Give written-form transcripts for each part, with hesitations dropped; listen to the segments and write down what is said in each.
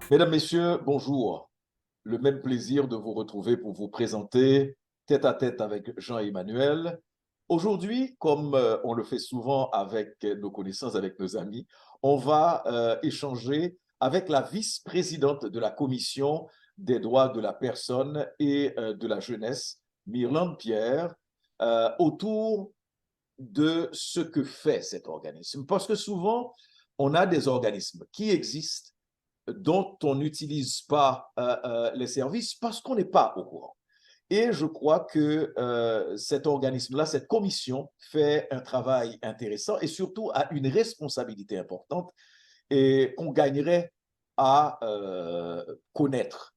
Mesdames, Messieurs, bonjour. Le même plaisir de vous retrouver pour vous présenter tête à tête avec Jean-Emmanuel. Aujourd'hui, comme on le fait souvent avec nos connaissances, avec nos amis, on va échanger avec la vice-présidente de la Commission des droits de la personne et de la jeunesse, Myrlande Pierre, autour de ce que fait cet organisme. Parce que souvent, on a des organismes qui existent dont on n'utilise pas les services parce qu'on n'est pas au courant. Et je crois que cet organisme-là, cette commission, fait un travail intéressant et surtout a une responsabilité importante et qu'on gagnerait à connaître.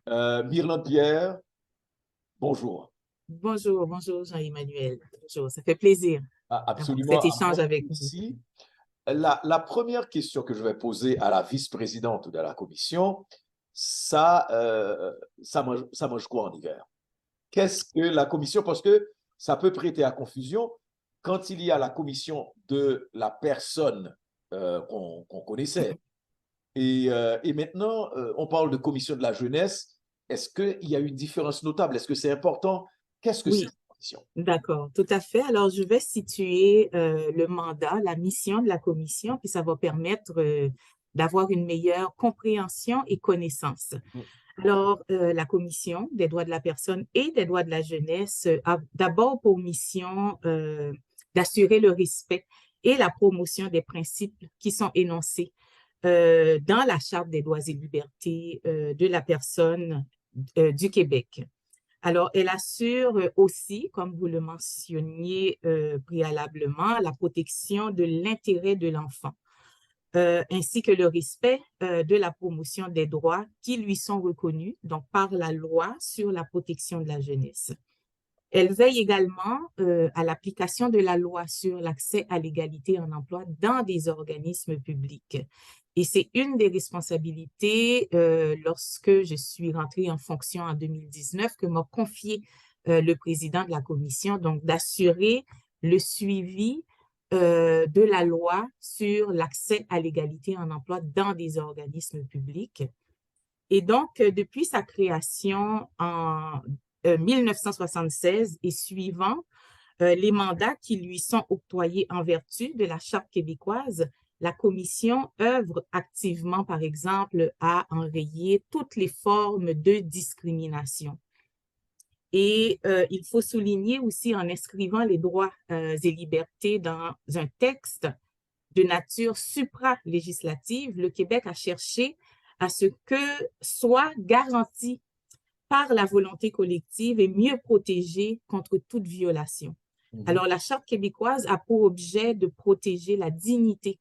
Myrlande Pierre, bonjour. Bonjour, bonjour Jean-Emmanuel. Bonjour, ça fait plaisir d'avoir cet Absolument, à échange moi avec vous. aussi. La première question que je vais poser à la vice-présidente de la commission, ça mange quoi en hiver? Qu'est-ce que la commission? Parce que ça peut prêter à confusion quand il y a la commission de la personne qu'on connaissait. Et maintenant, on parle de commission de la jeunesse. Est-ce qu'il y a une différence notable? Est-ce que c'est important? Qu'est-ce que c'est Oui, cette commission? d'accord, tout à fait. Alors, je vais situer le mandat, la mission de la commission, puis ça va permettre d'avoir une meilleure compréhension et connaissance. Alors, la Commission des droits de la personne et des droits de la jeunesse a d'abord pour mission d'assurer le respect et la promotion des principes qui sont énoncés dans la Charte des droits et libertés de la personne du Québec. Alors, elle assure aussi, comme vous le mentionniez préalablement, la protection de l'intérêt de l'enfant. Ainsi que le respect de la promotion des droits qui lui sont reconnus, donc par la loi sur la protection de la jeunesse. Elle veille également à l'application de la loi sur l'accès à l'égalité en emploi dans des organismes publics. Et c'est une des responsabilités lorsque je suis rentrée en fonction en 2019 que m'a confié le président de la commission, donc d'assurer le suivi de la loi sur l'accès à l'égalité en emploi dans des organismes publics. Et donc, depuis sa création en 1976 et suivant les mandats qui lui sont octroyés en vertu de la Charte québécoise, la Commission œuvre activement, par exemple, à enrayer toutes les formes de discrimination. Et il faut souligner aussi en inscrivant les droits et libertés dans un texte de nature supra-législative, le Québec a cherché à ce que soit garanti par la volonté collective et mieux protégé contre toute violation. Alors, la Charte québécoise a pour objet de protéger la dignité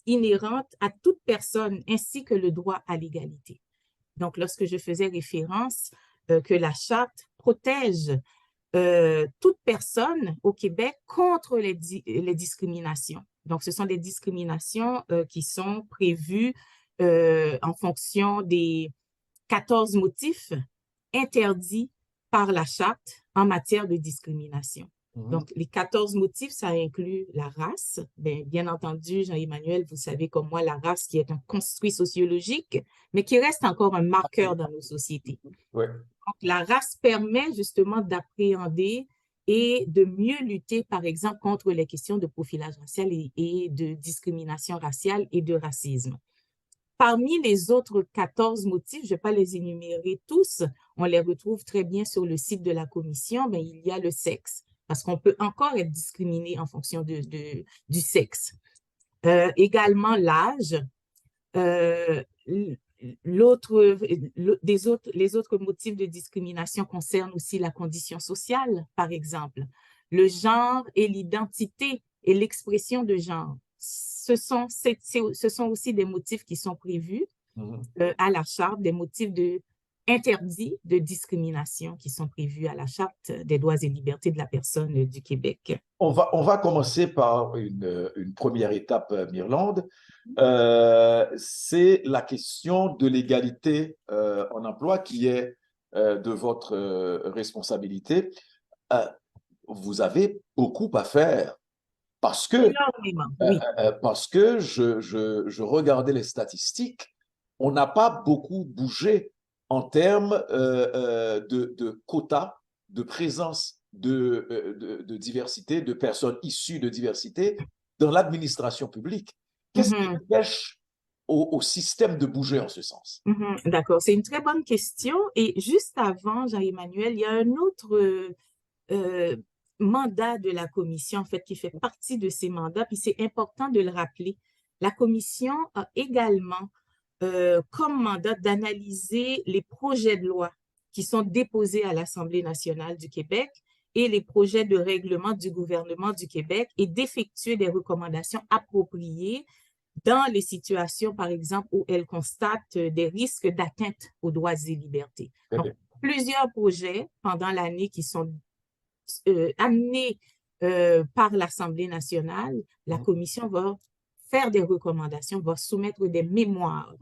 inhérente à toute personne ainsi que le droit à l'égalité. Donc, lorsque je faisais référence que la Charte protège toute personne au Québec contre les discriminations. Donc, ce sont des discriminations qui sont prévues en fonction des 14 motifs interdits par la Charte en matière de discrimination. Donc, les 14 motifs, ça inclut la race. Bien entendu, Jean-Emmanuel, vous savez comme moi, la race qui est un construit sociologique, mais qui reste encore un marqueur dans nos sociétés. Ouais. Donc, la race permet justement d'appréhender et de mieux lutter, par exemple, contre les questions de profilage racial et de discrimination raciale et de racisme. Parmi les autres 14 motifs, je ne vais pas les énumérer tous, on les retrouve très bien sur le site de la commission, mais il y a le sexe, parce qu'on peut encore être discriminé en fonction du sexe. Également l'âge, les autres motifs de discrimination concernent aussi la condition sociale, par exemple, le genre et l'identité et l'expression de genre. Ce sont aussi des motifs qui sont prévus à la Charte, des motifs interdits de discrimination qui sont prévus à la Charte des droits et libertés de la personne du Québec. On va commencer par une première étape, Myrlande. C'est la question de l'égalité en emploi qui est de votre responsabilité. euh, vous avez beaucoup à faire parce que, Énormément, oui. je regardais les statistiques, on n'a pas beaucoup bougé en termes de quotas, de présence de diversité, de personnes issues de diversité dans l'administration publique. Qu'est-ce qui Mhm, empêche au système de bouger en ce sens? mhm. D'accord, c'est une très bonne question. Et juste avant, Jean-Emmanuel, il y a un autre euh, mandat de la commission, en fait, qui fait partie de ces mandats, puis c'est important de le rappeler. La commission a également comme mandat d'analyser les projets de loi qui sont déposés à l'Assemblée nationale du Québec et les projets de règlement du gouvernement du Québec et d'effectuer des recommandations appropriées dans les situations, par exemple, où elle constate des risques d'atteinte aux droits et libertés. Très Donc, bien. plusieurs projets pendant l'année qui sont amenés par l'Assemblée nationale, la commission va faire des recommandations, va soumettre des mémoires.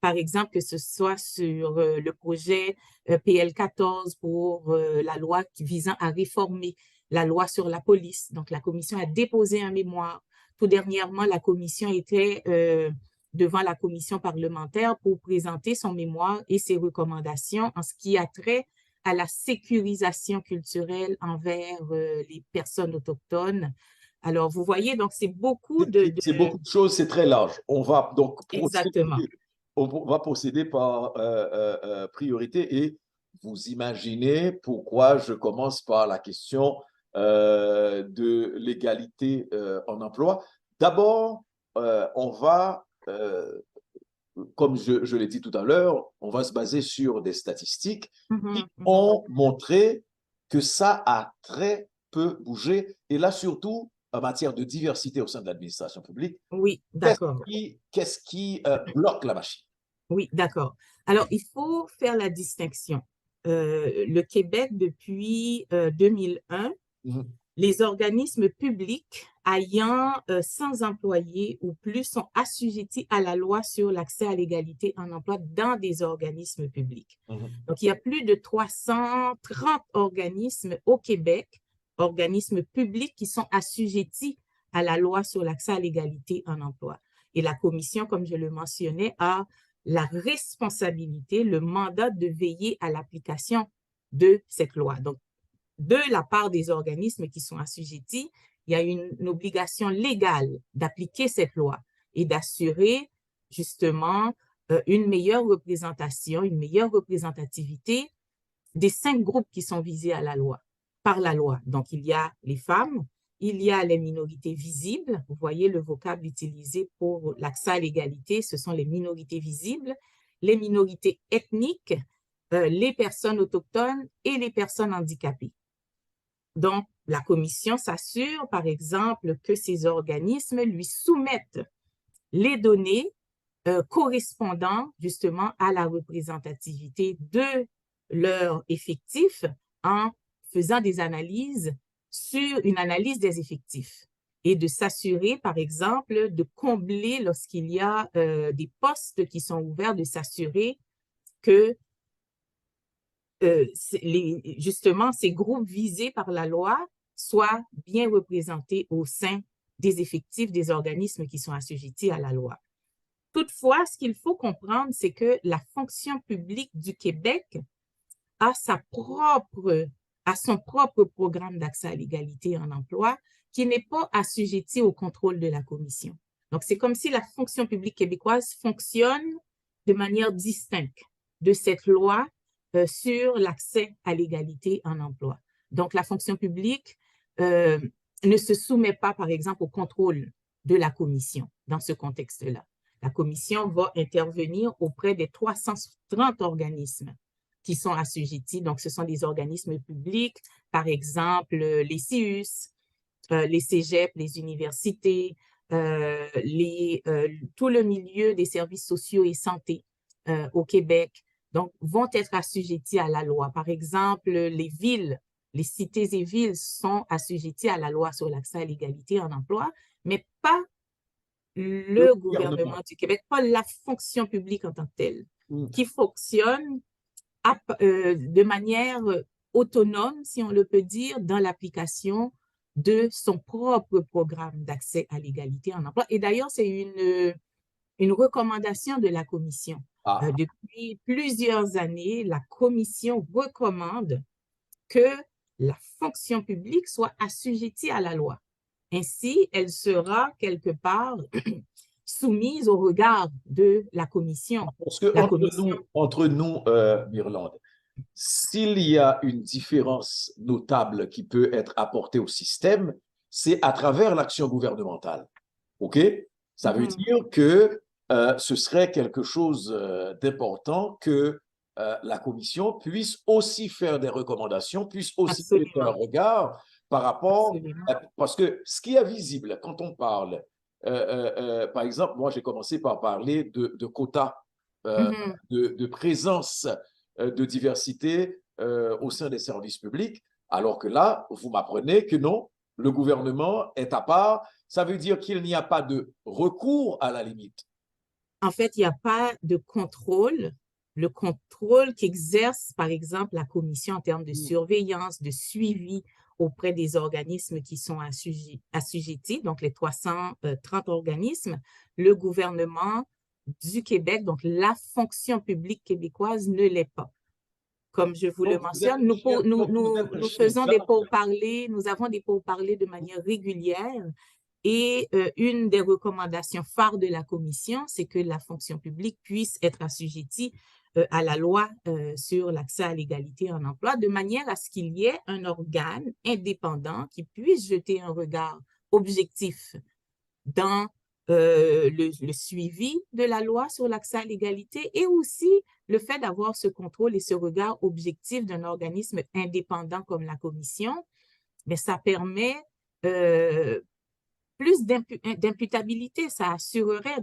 Par exemple, que ce soit sur le projet PL 14 pour la loi visant à réformer la loi sur la police. Donc, la commission a déposé un mémoire. Tout dernièrement, la commission était devant la commission parlementaire pour présenter son mémoire et ses recommandations en ce qui a trait à la sécurisation culturelle envers les personnes autochtones. Alors, vous voyez, donc c'est beaucoup C'est beaucoup de choses, c'est très large. On va donc Exactement. procéder par priorité et vous imaginez pourquoi je commence par la question de l'égalité en emploi. D'abord, on va, comme je l'ai dit tout à l'heure, on va se baser sur des statistiques qui Mhm, mhm. ont montré que ça a très peu bougé. Et là, surtout, en matière de diversité au sein de l'administration publique, Oui, d'accord. qu'est-ce qui bloque la machine? Oui, d'accord. Alors, il faut faire la distinction. Le Québec, depuis 2001, Mhm. les organismes publics ayant 100 employés ou plus sont assujettis à la loi sur l'accès à l'égalité en emploi dans des organismes publics. Mhm. Donc, il y a plus de 330 organismes au Québec, organismes publics qui sont assujettis à la loi sur l'accès à l'égalité en emploi. Et la commission, comme je le mentionnais, a la responsabilité, le mandat de veiller à l'application de cette loi. Donc, de la part des organismes qui sont assujettis, il y a une obligation légale d'appliquer cette loi et d'assurer justement une meilleure représentation, une meilleure représentativité des 5 groupes qui sont visés à la loi, par la loi. Donc, il y a les femmes, il y a les minorités visibles. Vous voyez le vocable utilisé pour l'accès à l'égalité, ce sont les minorités visibles, les minorités ethniques, les personnes autochtones et les personnes handicapées. Donc, la commission s'assure, par exemple, que ces organismes lui soumettent les données correspondant justement à la représentativité de leur effectif en faisant des analyses sur une analyse des effectifs et de s'assurer, par exemple, de combler lorsqu'il y a des postes qui sont ouverts, de s'assurer que justement ces groupes visés par la loi soient bien représentés au sein des effectifs des organismes qui sont assujettis à la loi. Toutefois, ce qu'il faut comprendre, c'est que la fonction publique du Québec a son propre programme d'accès à l'égalité en emploi qui n'est pas assujetti au contrôle de la commission. Donc, c'est comme si la fonction publique québécoise fonctionne de manière distincte de cette loi sur l'accès à l'égalité en emploi. Donc, la fonction publique ne se soumet pas, par exemple, au contrôle de la commission dans ce contexte-là. La commission va intervenir auprès des 330 organismes qui sont assujettis. Donc, ce sont des organismes publics, par exemple les CIUS, les cégeps, les universités, tout le milieu des services sociaux et santé au Québec, donc, vont être assujettis à la loi. Par exemple, les villes, les cités et villes sont assujettis à la loi sur l'accès à l'égalité en emploi, mais pas Le le gouvernement. gouvernement du Québec, pas la fonction publique en tant que telle, Mm. qui fonctionne de manière autonome, si on le peut dire, dans l'application de son propre programme d'accès à l'égalité en emploi. Et d'ailleurs, c'est une recommandation de la Commission. Ah, Depuis plusieurs années, la Commission recommande que la fonction publique soit assujettie à la loi. Ainsi, elle sera quelque part soumise au regard de la Commission. parce que La Commission. entre nous, Mirlande, s'il y a une différence notable qui peut être apportée au système, c'est à travers l'action gouvernementale. OK? Ça veut dire que ce serait quelque chose d'important que la Commission puisse aussi faire des recommandations, puisse aussi jeter un Absolument. regard par rapport, Absolument. parce que ce qui est visible quand on parle, par exemple, moi j'ai commencé par parler de quotas, euh, Mhm. de présence de diversité au sein des services publics, alors que là, vous m'apprenez que non, le gouvernement est à part. Ça veut dire qu'il n'y a pas de recours à la limite. En fait, il n'y a pas de contrôle. Le contrôle qu'exerce, par exemple, la Commission en termes de surveillance, de suivi auprès des organismes qui sont assujettis, donc les 330 organismes, le gouvernement du Québec, donc la fonction publique québécoise ne l'est pas. Comme je vous le Donc, mentionne, vous êtes un nous chef faisons des d'État. pourparlers, nous avons des pourparlers de manière régulière et une des recommandations phares de la Commission, c'est que la fonction publique puisse être assujettie à la loi sur l'accès à l'égalité en emploi, de manière à ce qu'il y ait un organe indépendant qui puisse jeter un regard objectif dans le suivi de la loi sur l'accès à l'égalité et aussi le fait d'avoir ce contrôle et ce regard objectif d'un organisme indépendant comme la Commission, mais ça permet plus d'imputabilité, ça assurerait,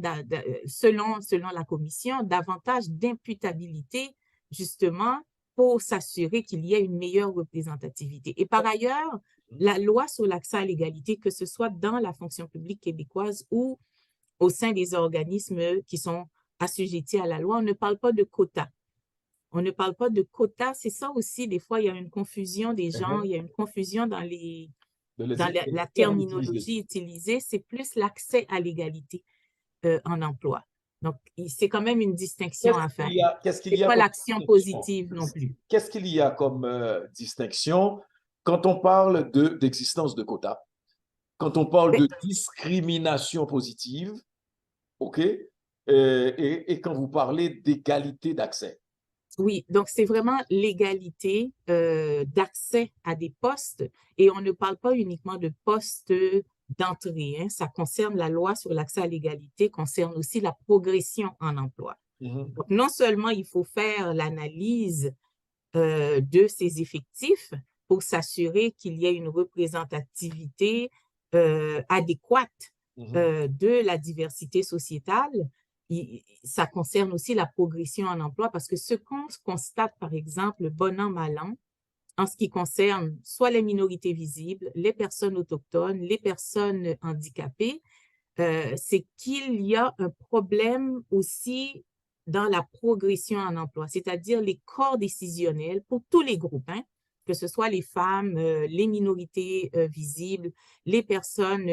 selon la Commission, davantage d'imputabilité, justement, pour s'assurer qu'il y ait une meilleure représentativité. Et par ailleurs, la loi sur l'accès à l'égalité, que ce soit dans la fonction publique québécoise ou au sein des organismes qui sont assujettis à la loi, on ne parle pas de quotas. On ne parle pas de quotas. C'est ça aussi, des fois, il y a une confusion des gens, il y a une confusion dans la Termes utilisés. terminologie utilisée, c'est plus l'accès à l'égalité en emploi. Donc, c'est quand même une distinction à faire. Qu'est-ce qu'il C'est y a pas comme l'action distinction? positive non plus. Qu'est-ce qu'il y a comme distinction quand on parle d'existence de quotas, quand on parle Mais, de discrimination positive, OK? Et quand vous parlez d'égalité d'accès. oui, donc c'est vraiment l'égalité d'accès à des postes et on ne parle pas uniquement de postes d'entrée. Hein. Ça concerne la loi sur l'accès à l'égalité, concerne aussi la progression en emploi. Mhm. Donc, non seulement il faut faire l'analyse de ces effectifs pour s'assurer qu'il y ait une représentativité adéquate Mhm. de la diversité sociétale. Ça concerne aussi la progression en emploi parce que ce qu'on constate, par exemple, bon an, mal an, en ce qui concerne soit les minorités visibles, les personnes autochtones, les personnes handicapées, c'est qu'il y a un problème aussi dans la progression en emploi, c'est-à-dire les corps décisionnels pour tous les groupes, hein, que ce soit les femmes, les minorités visibles, les personnes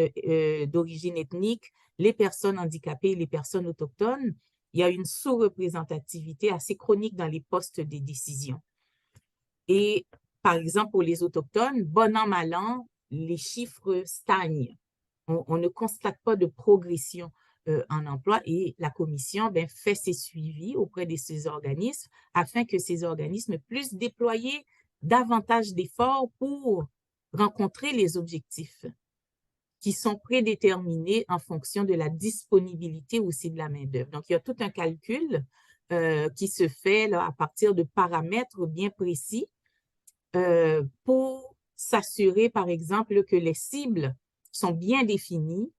d'origine ethnique, les personnes handicapées, les personnes autochtones. Il y a une sous-représentativité assez chronique dans les postes de décision. Et par exemple, pour les autochtones, bon an, mal an, les chiffres stagnent. On ne constate pas de progression en emploi et la commission fait ses suivis auprès de ces organismes afin que ces organismes puissent déployer davantage d'efforts pour rencontrer les objectifs qui sont prédéterminés en fonction de la disponibilité aussi de la main-d'œuvre. Donc, il y a tout un calcul qui se fait là, à partir de paramètres bien précis pour s'assurer, par exemple, que les cibles sont bien définies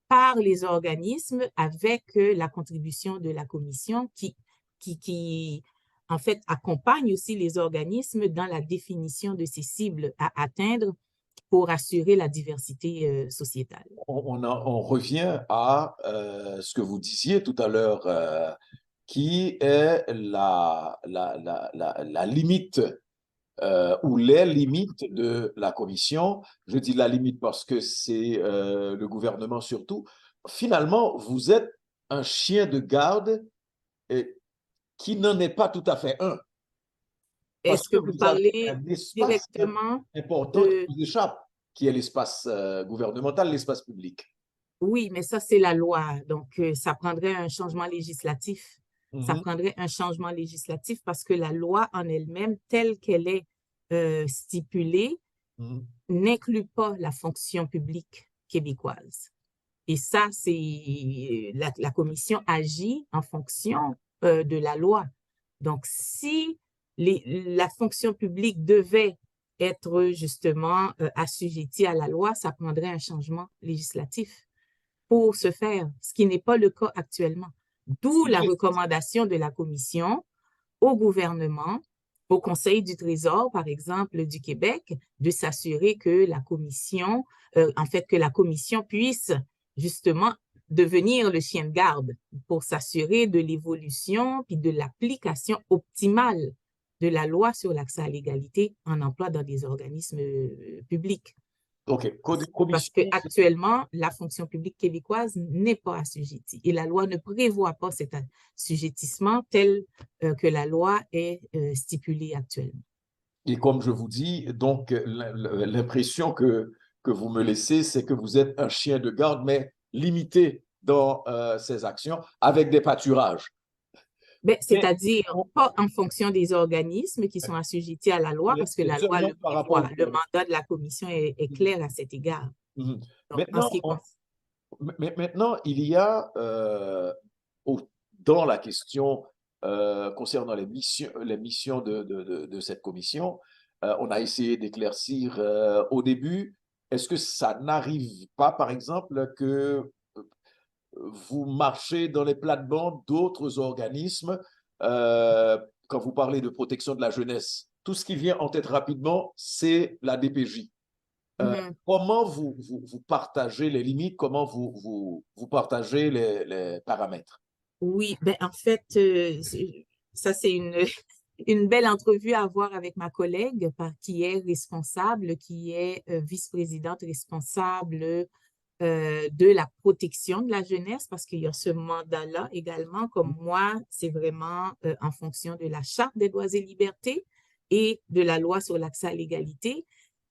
par les organismes avec la contribution de la commission qui en fait, accompagne aussi les organismes dans la définition de ces cibles à atteindre pour assurer la diversité sociétale. On revient à ce que vous disiez tout à l'heure, qui est la limite ou les limites de la commission. Je dis la limite parce que c'est le gouvernement surtout. Finalement, vous êtes un chien de garde et, qui n'en est pas tout à fait un, parce Est-ce que que vous vous avez parlez un espace directement important qui de... vous échappe, qui est l'espace gouvernemental, l'espace public. Oui, mais ça, c'est la loi. Donc, ça prendrait un changement législatif. Ça Mhm, prendrait un changement législatif parce que la loi en elle-même, telle qu'elle est stipulée, mhm. n'inclut pas la fonction publique québécoise. Et ça, c'est la commission agit en fonction de la loi. Donc, si la fonction publique devait être justement assujettie à la loi, ça prendrait un changement législatif pour se faire, ce qui n'est pas le cas actuellement. D'où la recommandation de la commission au gouvernement, au Conseil du Trésor, par exemple, du Québec, de s'assurer que la commission, en fait, que la commission puisse justement devenir le chien de garde pour s'assurer de l'évolution puis de l'application optimale de la loi sur l'accès à l'égalité en emploi dans des organismes publics. OK. Parce Commission. qu'actuellement, la fonction publique québécoise n'est pas assujettie et la loi ne prévoit pas cet assujettissement tel que la loi est stipulée actuellement. Et comme je vous dis, donc l'impression que vous me laissez, c'est que vous êtes un chien de garde, mais limité dans ses actions, avec des pâturages. Ben, Mais c'est-à-dire pas en fonction des organismes qui sont assujettis à la loi, parce que c'est la loi seulement le par rapport prévoit. au Le gouvernement. mandat de la commission est clair à cet égard. Mhm. Donc, en ce Maintenant, qui concerne... maintenant, il y a dans la question concernant les missions de cette commission, on a essayé d'éclaircir au début, est-ce que ça n'arrive pas, par exemple, que vous marchez dans les plates-bandes d'autres organismes quand vous parlez de protection de la jeunesse? Tout ce qui vient en tête rapidement, c'est la DPJ. Comment vous partagez les limites, comment vous partagez les paramètres? Oui, ben en fait, ça c'est une belle entrevue à avoir avec ma collègue qui est responsable, qui est vice-présidente responsable de la protection de la jeunesse, parce qu'il y a ce mandat-là également. Comme moi, c'est vraiment en fonction de la Charte des droits et libertés et de la loi sur l'accès à l'égalité.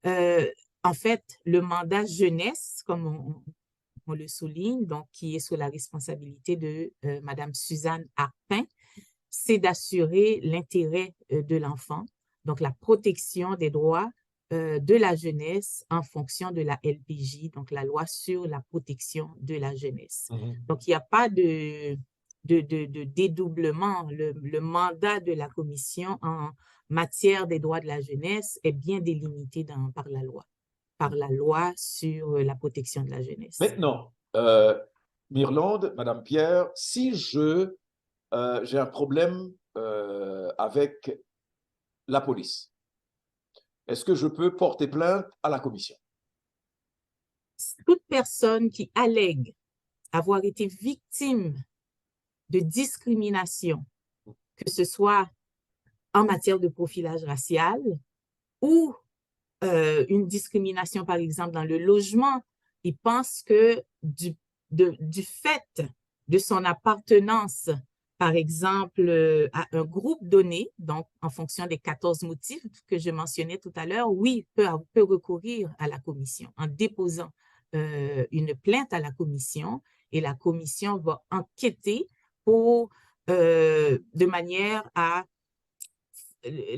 Euh, En fait, le mandat jeunesse, comme on le souligne, donc qui est sous la responsabilité de Madame Suzanne Harpin, c'est d'assurer l'intérêt de l'enfant, donc la protection des droits de la jeunesse en fonction de la LPJ, donc la loi sur la protection de la jeunesse. Donc, il n'y a pas de dédoublement. Le mandat de la commission en matière des droits de la jeunesse est bien délimité par la loi sur la protection de la jeunesse. Maintenant, Mirlande, Madame Pierre, si j'ai un problème avec la police, est-ce que je peux porter plainte à la commission? Toute personne qui allègue avoir été victime de discrimination, que ce soit en matière de profilage racial ou une discrimination, par exemple, dans le logement, ils pensent que du fait de son appartenance, par exemple, à un groupe donné, donc en fonction des 14 motifs que je mentionnais tout à l'heure, oui, peut recourir à la commission en déposant une plainte à la commission et la commission va enquêter pour, de manière à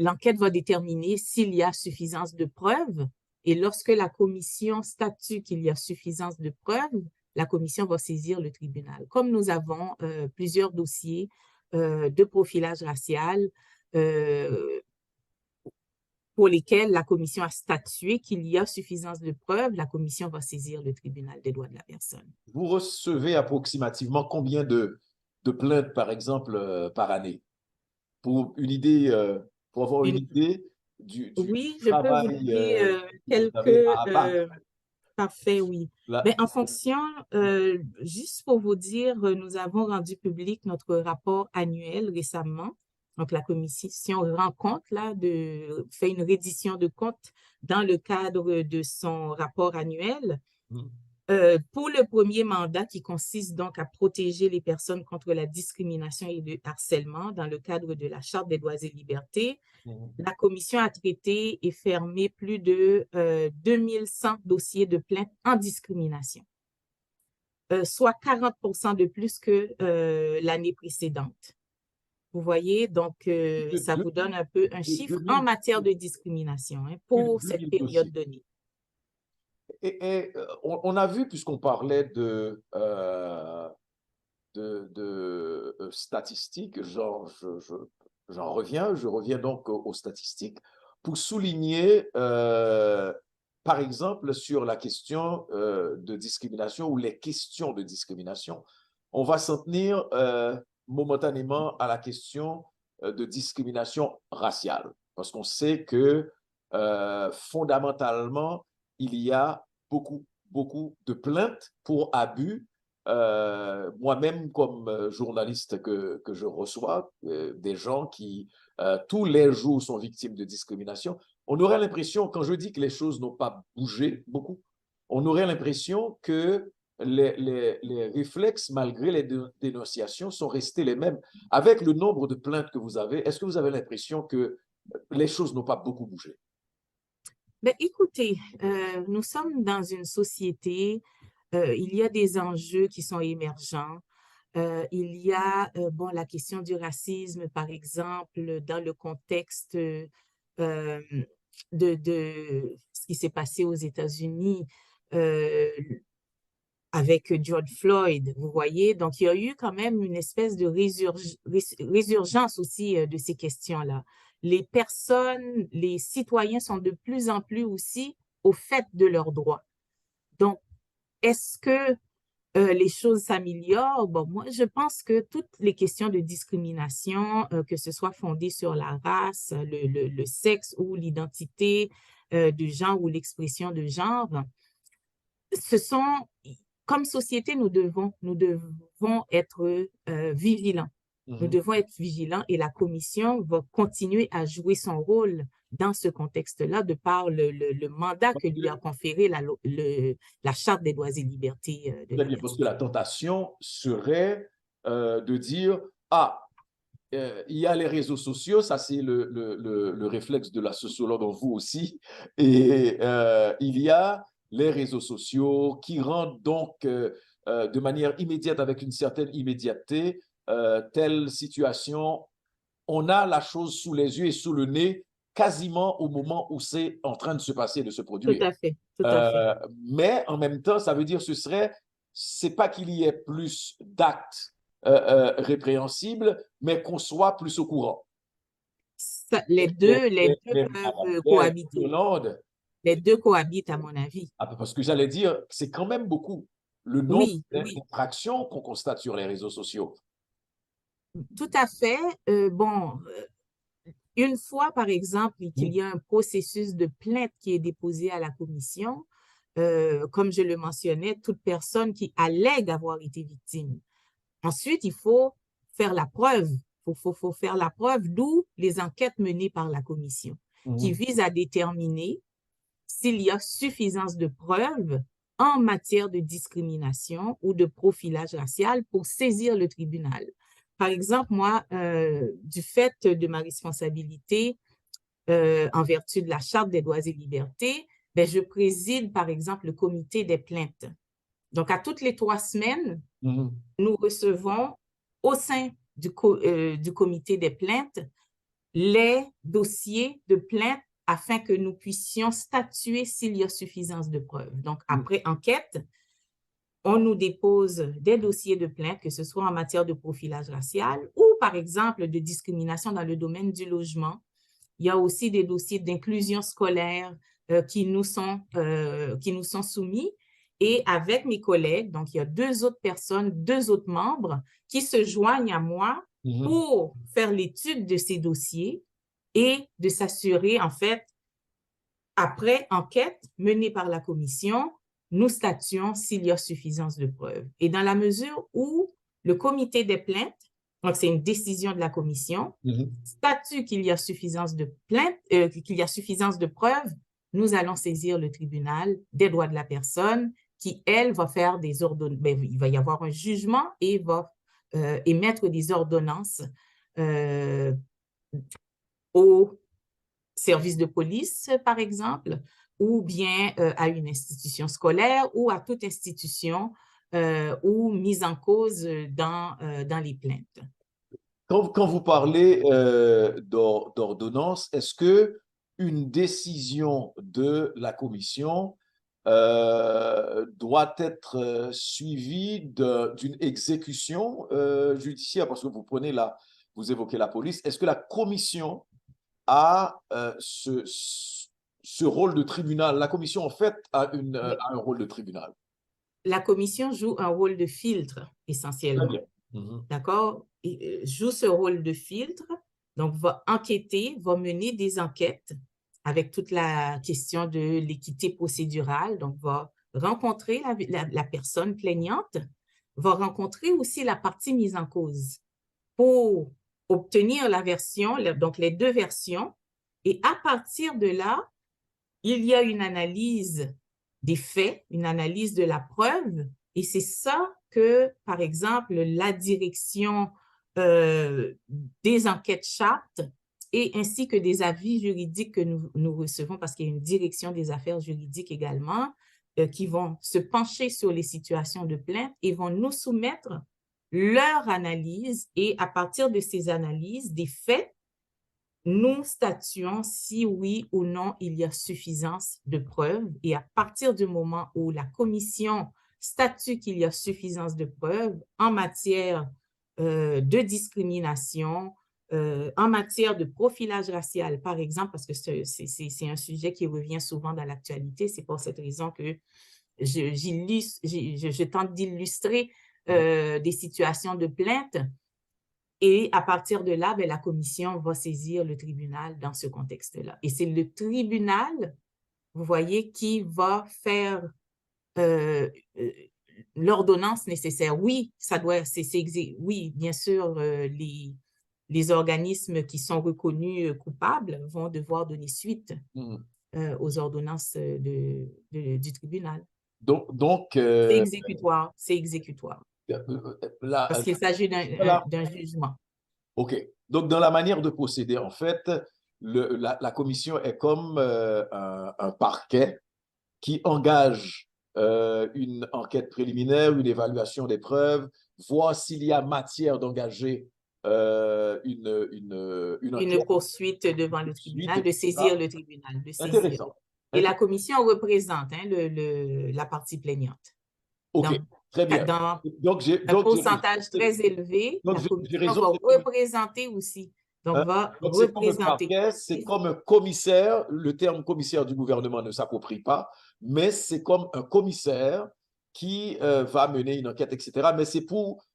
l'enquête va déterminer s'il y a suffisance de preuves et lorsque la commission statue qu'il y a suffisance de preuves, la commission va saisir le tribunal. Comme nous avons plusieurs dossiers de profilage racial pour lesquels la commission a statué qu'il y a suffisance de preuves, la commission va saisir le tribunal des droits de la personne. Vous recevez approximativement combien de plaintes, par exemple, par année? Pour une idée, pour avoir une Une, idée du oui, je peux vous travail donner que vous avez à abattre. parfait, oui. Là, Mais en fonction, juste pour vous dire, nous avons rendu public notre rapport annuel récemment Donc, la commission rend compte, là, fait une reddition de compte dans le cadre de son rapport annuel. Pour le premier mandat qui consiste donc à protéger les personnes contre la discrimination et le harcèlement dans le cadre de la Charte des droits et libertés, la commission a traité et fermé plus de 2100 dossiers de plainte en discrimination, soit 40% de plus que l'année précédente. Vous voyez, donc ça vous donne un peu un chiffre en matière de discrimination pour cette période donnée. Et on a vu, puisqu'on parlait de statistiques, je reviens donc aux statistiques pour souligner, par exemple, sur la question de discrimination ou les questions de discrimination, on va s'en tenir momentanément à la question de discrimination raciale, parce qu'on sait que fondamentalement, il y a beaucoup de plaintes pour abus. Moi-même, comme journaliste que je reçois, des gens qui tous les jours sont victimes de discrimination, on aurait l'impression, quand je dis que les choses n'ont pas bougé beaucoup, on aurait l'impression que les réflexes, malgré les dénonciations, sont restés les mêmes. Avec le nombre de plaintes que vous avez, est-ce que vous avez l'impression que les choses n'ont pas beaucoup bougé? Ben, écoutez, nous sommes dans une société, il y a des enjeux qui sont émergents. Il y a bon, la question du racisme, par exemple, dans le contexte de ce qui s'est passé aux États-Unis avec George Floyd, vous voyez. Donc, il y a eu quand même une espèce de résurgence aussi de ces questions-là. Les personnes, les citoyens sont de plus en plus aussi au fait de leurs droits. Donc, est-ce que les choses s'améliorent? Bon, moi, je pense que toutes les questions de discrimination, que ce soit fondées sur la race, le sexe ou l'identité de genre ou l'expression de genre, ce sont, comme société, nous devons être vigilants. Nous devons être vigilants et la commission va continuer à jouer son rôle dans ce contexte-là, de par le mandat que lui a conféré la Charte des droits et libertés de la Parce que la tentation serait de dire, ah, il y a les réseaux sociaux, ça c'est le réflexe de la sociologue en vous aussi, et il y a les réseaux sociaux qui rendent donc de manière immédiate, avec une certaine immédiateté, telle situation, on a la chose sous les yeux et sous le nez quasiment au moment où c'est en train de se passer, de se produire. Tout à fait, tout à fait. Mais en même temps, ça veut dire c'est pas qu'il y ait plus d'actes répréhensibles, mais qu'on soit plus au courant. Les deux peuvent cohabiter. Les deux cohabitent, à mon avis. Parce que j'allais dire, c'est quand même beaucoup le nombre d'infractions qu'on constate sur les réseaux sociaux. Tout à fait. Bon, une fois, par exemple, qu'il y a un processus de plainte qui est déposé à la commission, comme je le mentionnais, toute personne qui allègue avoir été victime. Ensuite, il faut faire la preuve. Il faut faire la preuve, d'où les enquêtes menées par la commission, qui visent à déterminer s'il y a suffisance de preuves en matière de discrimination ou de profilage racial pour saisir le tribunal. Par exemple, moi, du fait de ma responsabilité en vertu de la Charte des droits et libertés, ben, je préside, par exemple, le comité des plaintes. Donc, à toutes les 3 semaines, nous recevons au sein du comité des plaintes les dossiers de plainte afin que nous puissions statuer s'il y a suffisance de preuves. Donc, après enquête, on nous dépose des dossiers de plainte, que ce soit en matière de profilage racial ou, par exemple, de discrimination dans le domaine du logement. Il y a aussi des dossiers d'inclusion scolaire qui nous sont soumis. Et avec mes collègues, donc il y a 2 autres personnes, 2 autres membres qui se joignent à moi pour faire l'étude de ces dossiers et de s'assurer, en fait, après enquête menée par la commission, nous statuons s'il y a suffisance de preuves. Et dans la mesure où le comité des plaintes Donc, c'est une décision de la commission. Mhm. Statut qu'il y a suffisance de plainte, qu'il y a suffisance de preuves, nous allons saisir le tribunal des droits de la personne qui, elle, va faire des ordonnances. Il va y avoir un jugement et va émettre des ordonnances au service de police, par exemple, ou bien à une institution scolaire ou à toute institution ou mise en cause dans les plaintes. Quand vous parlez d'ordonnance, est-ce que une décision de la commission doit être suivie d'une exécution judiciaire? Parce que vous évoquez la police. Est-ce que la commission a ce rôle de tribunal? La commission, en fait, a un rôle de tribunal. La commission joue un rôle de filtre, Très essentiellement. bien. Mhm. D'accord? Joue ce rôle de filtre, donc va enquêter, va mener des enquêtes avec toute la question de l'équité procédurale, donc va rencontrer la personne plaignante, va rencontrer aussi la partie mise en cause pour obtenir la version, donc les deux versions, et à partir de là, il y a une analyse des faits, une analyse de la preuve, et c'est ça que, par exemple, la direction des enquêtes chartes et ainsi que des avis juridiques que nous recevons, parce qu'il y a une direction des affaires juridiques également, qui vont se pencher sur les situations de plainte et vont nous soumettre leur analyse, et à partir de ces analyses, des faits, nous statuons si oui ou non il y a suffisance de preuves. Et à partir du moment où la commission statue qu'il y a suffisance de preuves en matière de discrimination, en matière de profilage racial, par exemple, parce que c'est un sujet qui revient souvent dans l'actualité. C'est pour cette raison que je tente d'illustrer des situations de plainte. Et à partir de là, la commission va saisir le tribunal dans ce contexte-là. Et c'est le tribunal, vous voyez, qui va faire l'ordonnance nécessaire. Oui, ça doit, oui, bien sûr, les organismes qui sont reconnus coupables vont devoir donner suite aux ordonnances du tribunal. Donc C'est exécutoire, c'est exécutoire. Parce qu'il s'agit d'un jugement. OK. Donc, dans la manière de procéder, en fait, la commission est comme un parquet qui engage une enquête préliminaire, une évaluation des preuves, voir s'il y a matière d'engager une enquête. Une poursuite devant le tribunal, de saisir le tribunal, de saisir. Intéressant. Et la commission représente la partie plaignante. OK, Donc, très bien. dans Donc, un pourcentage très élevé, la commission va représenter aussi. Donc, va c'est comme un représenter. parquet, c'est comme un commissaire. Le terme commissaire du gouvernement ne s'approprie pas, mais c'est comme un commissaire qui va mener une enquête, etc. Mais c'est pour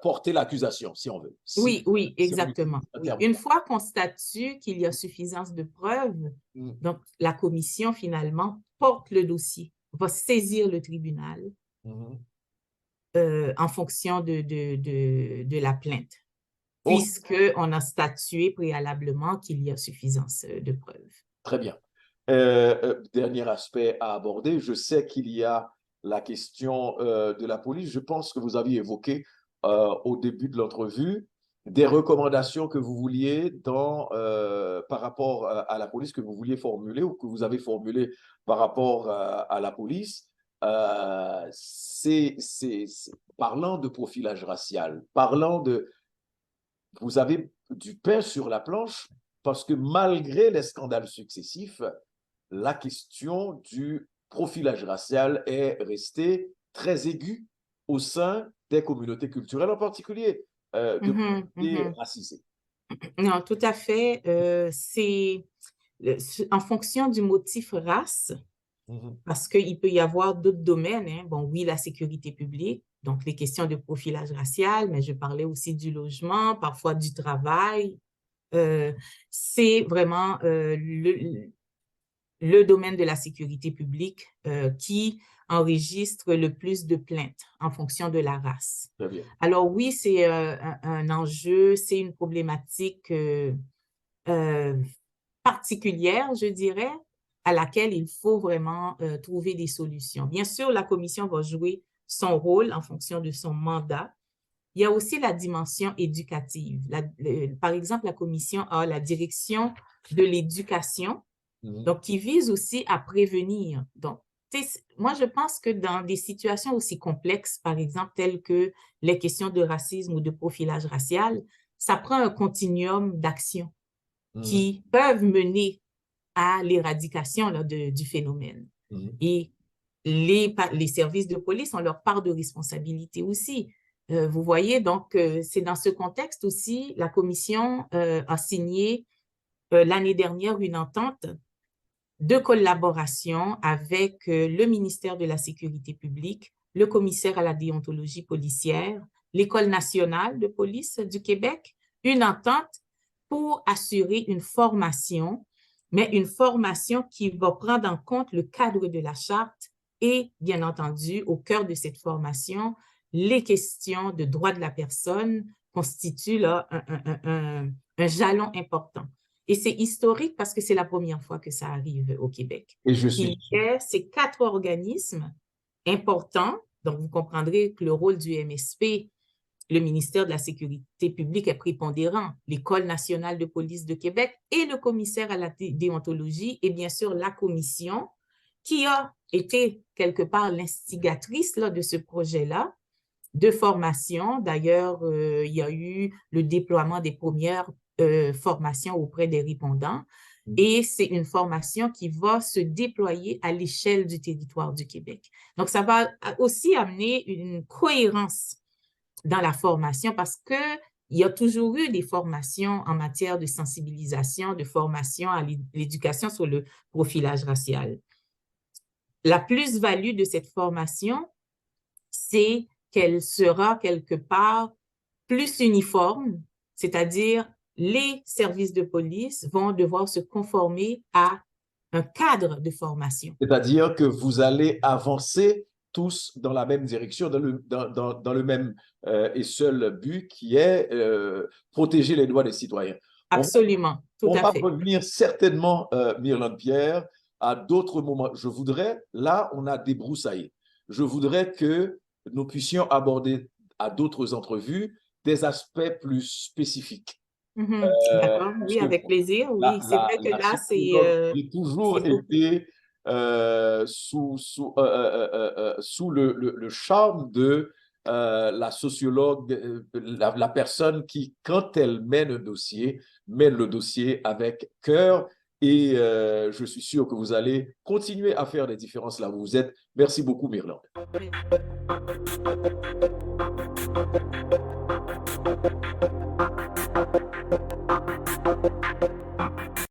porter l'accusation, si on veut. Oui, oui, exactement. Oui. Une fois qu'on statue qu'il y a suffisance de preuves, donc la commission, finalement, porte le dossier, va saisir le tribunal en fonction de la plainte, puisqu'on a statué préalablement qu'il y a suffisance de preuves. Très bien. Dernier aspect à aborder, je sais qu'il y a la question de la police. Je pense que vous aviez évoqué au début de l'entrevue des recommandations que vous vouliez par rapport à la police, que vous vouliez formuler ou que vous avez formulées par rapport à la police. Parlant de profilage racial, vous avez du pain sur la planche parce que malgré les scandales successifs, la question du profilage racial est restée très aiguë au sein des communautés culturelles, en particulier de communautés racisées. Non, tout à fait. C'est en fonction du motif race, parce qu'il peut y avoir d'autres domaines. Hein. Bon, oui, la sécurité publique, donc les questions de profilage racial, mais je parlais aussi du logement, parfois du travail. C'est vraiment le domaine de la sécurité publique qui enregistre le plus de plaintes en fonction de la race. Très bien. Alors oui, c'est un enjeu, c'est une problématique particulière, je dirais, à laquelle il faut vraiment trouver des solutions. Bien sûr, la commission va jouer son rôle en fonction de son mandat. Il y a aussi la dimension éducative. Par exemple, la commission a la direction de l'éducation, donc qui vise aussi à prévenir. Donc, moi, je pense que dans des situations aussi complexes, par exemple, telles que les questions de racisme ou de profilage racial, ça prend un continuum d'actions qui peuvent mener à l'éradication du phénomène. Et les services de police ont leur part de responsabilité aussi. Vous voyez, donc, c'est dans ce contexte aussi, la commission a signé l'année dernière une entente de collaboration avec le ministère de la Sécurité publique, le commissaire à la déontologie policière, l'École nationale de police du Québec, une entente pour assurer une formation, mais une formation qui va prendre en compte le cadre de la charte et, bien entendu, au cœur de cette formation, les questions de droits de la personne constituent là un jalon important. Et c'est historique parce que c'est la première fois que ça arrive au Québec. Et je suis... Il y a ces 4 organismes importants, donc vous comprendrez que le rôle du MSP, le ministère de la Sécurité publique est prépondérant, l'École nationale de police de Québec et le commissaire à la déontologie et bien sûr la commission qui a été quelque part l'instigatrice de ce projet-là de formation. D'ailleurs, il y a eu le déploiement des premières formation auprès des répondants et c'est une formation qui va se déployer à l'échelle du territoire du Québec. Donc, ça va aussi amener une cohérence dans la formation parce qu'il y a toujours eu des formations en matière de sensibilisation, de formation à l'éducation sur le profilage racial. La plus-value de cette formation, c'est qu'elle sera quelque part plus uniforme, c'est-à-dire les services de police vont devoir se conformer à un cadre de formation. C'est-à-dire que vous allez avancer tous dans la même direction, dans le même et seul but qui est protéger les droits des citoyens. Absolument, tout à fait. On va revenir certainement, Myrlande Pierre, à d'autres moments. Je voudrais, là, on a débroussaillé. Je voudrais que nous puissions aborder à d'autres entrevues des aspects plus spécifiques. D'accord, oui, avec plaisir. Oui, c'est vrai que là, c'est... J'ai toujours été sous le charme de la sociologue, la personne qui, quand elle mène le dossier avec cœur. Et je suis sûr que vous allez continuer à faire des différences là où vous êtes. Merci beaucoup, Myrlande. Oui.